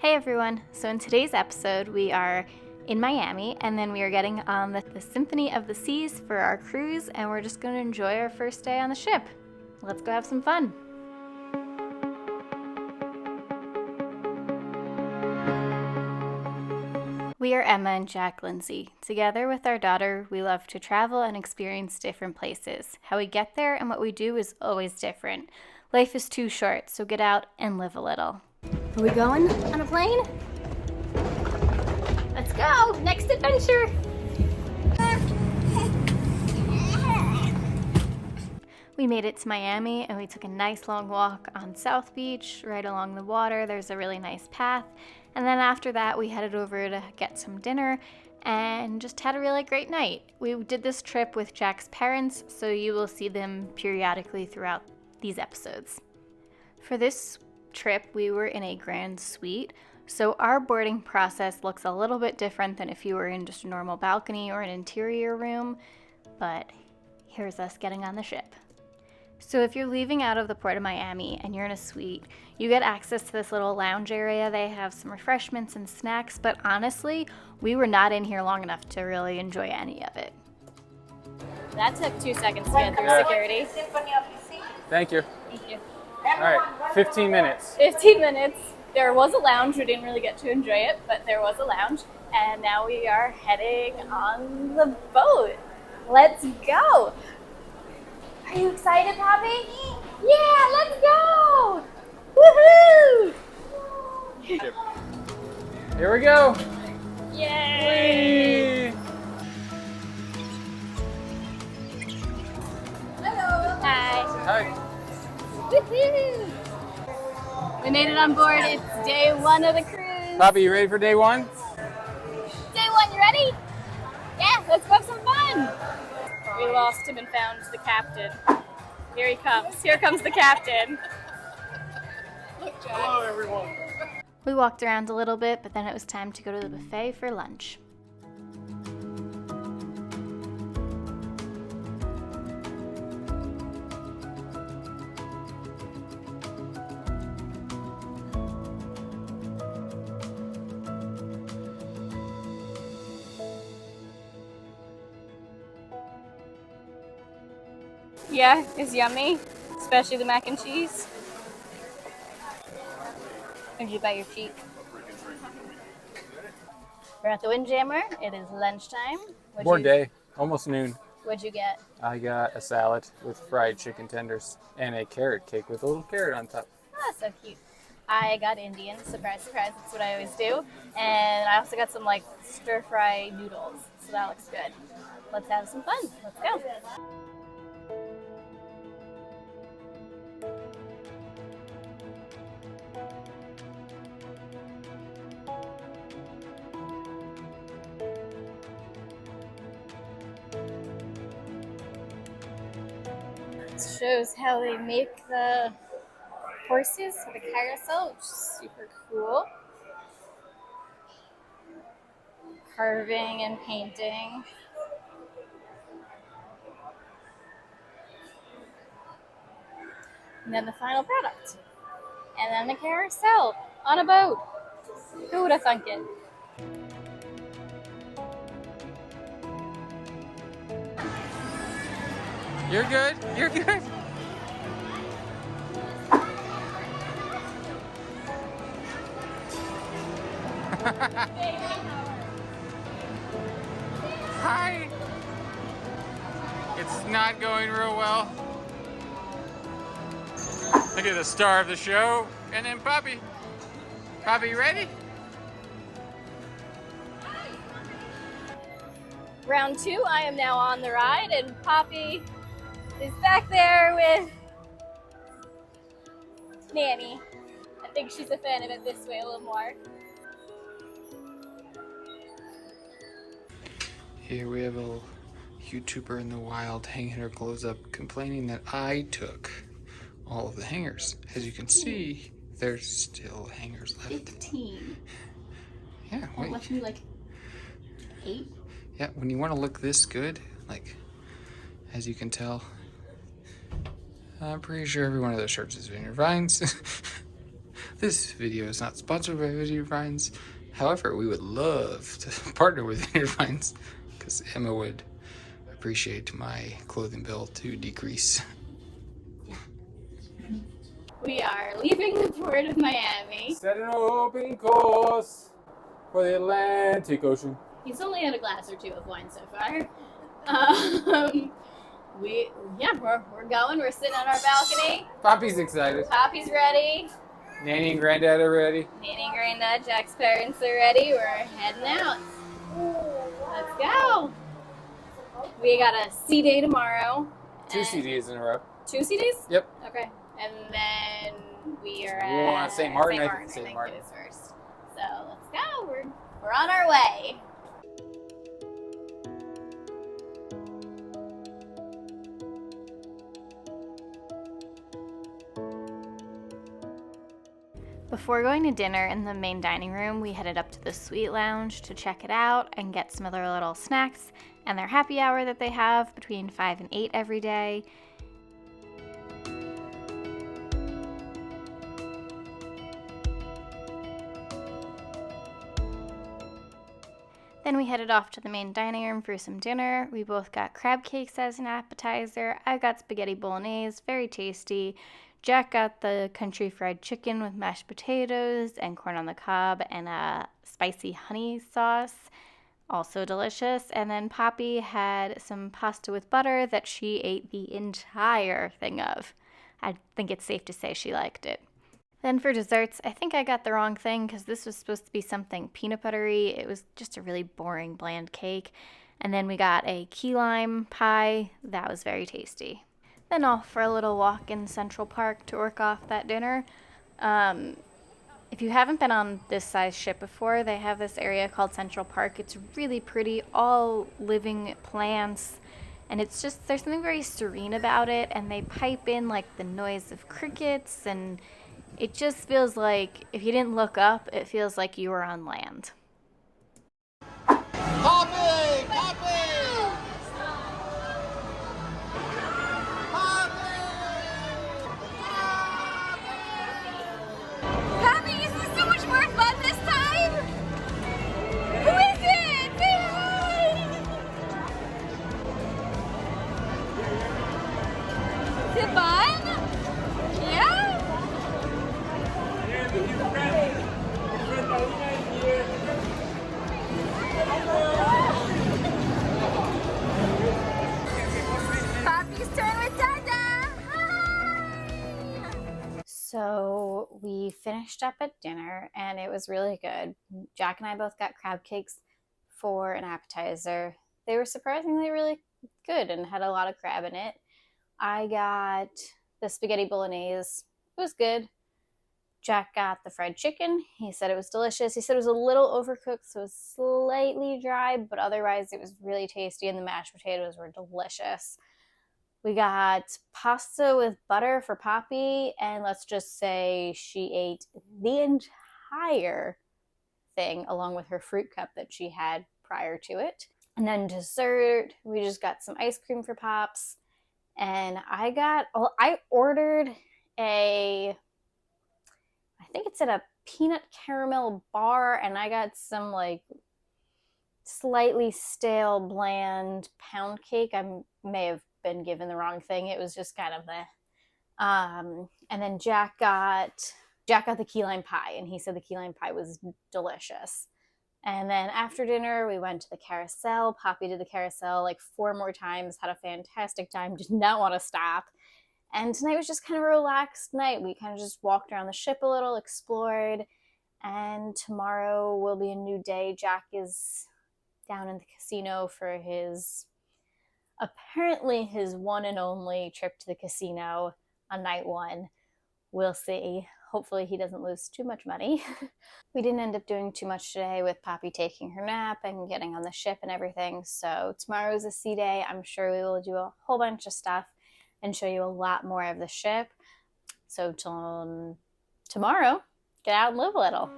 Hey everyone! So in today's episode we are in Miami and then we are getting on the Symphony of the Seas for our cruise and we're just going to enjoy our first day on the ship. Let's go have some fun! We are Emma and Jack Lindsay. Together with our daughter, we love to travel and experience different places. How we get there and what we do is always different. Life is too short, so get out and live a little. Are we going on a plane? Let's go! Next adventure! We made it to Miami and we took a nice long walk on South Beach, right along the water. There's a really nice path. And then after that, we headed over to get some dinner and just had a really great night. We did this trip with Jack's parents, so you will see them periodically throughout these episodes. For this trip, we were in a grand suite, so our boarding process looks a little bit different than if you were in just a normal balcony or an interior room, but here's us getting on the ship. So if you're leaving out of the port of Miami and you're in a suite, you get access to this little lounge area. They have some refreshments and snacks, but honestly, we were not in here long enough to really enjoy any of it. That took 2 seconds to get through security. Symphony of the Seas. Thank you. Thank you. All right, 15 minutes. 15 minutes. There was a lounge. We didn't really get to enjoy it, but there was a lounge. And now we are heading on the boat. Let's go. Are you excited, Poppy? Yeah, let's go. Woohoo! Here we go. Yay! Whee! Hello. Hi. Hi. Woohoo! We made it on board. It's day one of the cruise. Poppy, you ready for day one? Day one, you ready? Yeah, let's go have some fun. We lost him and found the captain. Here he comes. Here comes the captain. Hello, everyone. We walked around a little bit, but then it was time to go to the buffet for lunch. Yeah, it's yummy, especially the mac and cheese. Did you bite your cheek? We're at the Windjammer. It is lunchtime. Board day, almost noon. What'd you get? I got a salad with fried chicken tenders and a carrot cake with a little carrot on top. Oh, so cute. I got Indian. Surprise, surprise. That's what I always do. And I also got some like stir fry noodles. So that looks good. Let's have some fun. Let's go. Shows how they make the horses for the carousel, which is super cool. Carving and painting. And then the final product. And then the carousel on a boat. Who would have thunk it? You're good. You're good. Hi. It's not going real well. Look at the star of the show, and then Poppy. Poppy, ready? Round two, I am now on the ride, and Poppy is back there with Nanny. I think she's a fan of it this way a little more. Here we have a little YouTuber in the wild hanging her clothes up, complaining that I took all of the hangers. As you can see, there's still hangers left. 15. Yeah, Well, it wait. left me like 8. Yeah, when you want to look this good, like, as you can tell, I'm pretty sure every one of those shirts is Vineyard Vines. This video is not sponsored by Vineyard Vines. However, we would love to partner with Vineyard Vines because Emma would appreciate my clothing bill to decrease. We are leaving the port of Miami. Set an open course for the Atlantic Ocean. He's only had a glass or two of wine so far. We're going. We're sitting on our balcony. Poppy's excited. Poppy's ready. Nanny and Granddad are ready. Nanny and Granddad, Jack's parents are ready. We're heading out. Let's go. We got a sea day tomorrow. 2 CDs in a row. 2 CDs? Yep. Okay. And then we are We're going at to St. Martin. I think it is first. So let's go. We're on our way. Before going to dinner in the main dining room, we headed up to the Suite Lounge to check it out and get some of their little snacks and their happy hour that they have between 5 and 8 every day. Then we headed off to the main dining room for some dinner. We both got crab cakes as an appetizer. I got spaghetti bolognese, very tasty. Jack got the country fried chicken with mashed potatoes and corn on the cob and a spicy honey sauce, also delicious. And then Poppy had some pasta with butter that she ate the entire thing of. I think it's safe to say she liked it. Then for desserts, I think I got the wrong thing because this was supposed to be something peanut buttery. It was just a really boring, bland cake. And then we got a key lime pie. That was very tasty. Then off for a little walk in Central Park to work off that dinner. If you haven't been on this size ship before, they have this area called Central Park. It's really pretty, all living plants. And it's just, there's something very serene about it. And they pipe in like the noise of crickets. And it just feels like, if you didn't look up, it feels like you were on land. Poppy! Poppy! Poppy, is this so much more fun this time? Who is it? Say hi! Is it fun? Yeah? Poppy's turn with Dada! Hi! So we finished up at dinner and it was really good. Jack and I both got crab cakes for an appetizer. They were surprisingly really good and had a lot of crab in it. I got the spaghetti bolognese. It was good. Jack got the fried chicken. He said it was delicious. He said it was a little overcooked, so it was slightly dry, but otherwise it was really tasty, and the mashed potatoes were delicious. We got pasta with butter for Poppy, and let's just say she ate the entire thing along with her fruit cup that she had prior to it. And then dessert, we just got some ice cream for Pops, and I ordered I think it's at a peanut caramel bar, and I got some like slightly stale, bland pound cake. I may have been given the wrong thing. It was just kind of and then Jack got the key lime pie, and he said the key lime pie was delicious. And then after dinner, we went to the carousel. Poppy did the carousel like 4 more times, had a fantastic time, did not want to stop. And tonight was just kind of a relaxed night. We kind of just walked around the ship a little, explored, and tomorrow will be a new day. Jack is down in the casino for apparently his one and only trip to the casino on night 1. We'll see. Hopefully he doesn't lose too much money. We didn't end up doing too much today with Poppy taking her nap and getting on the ship and everything. So tomorrow is a sea day. I'm sure we will do a whole bunch of stuff and show you a lot more of the ship. So till tomorrow, get out and live a little.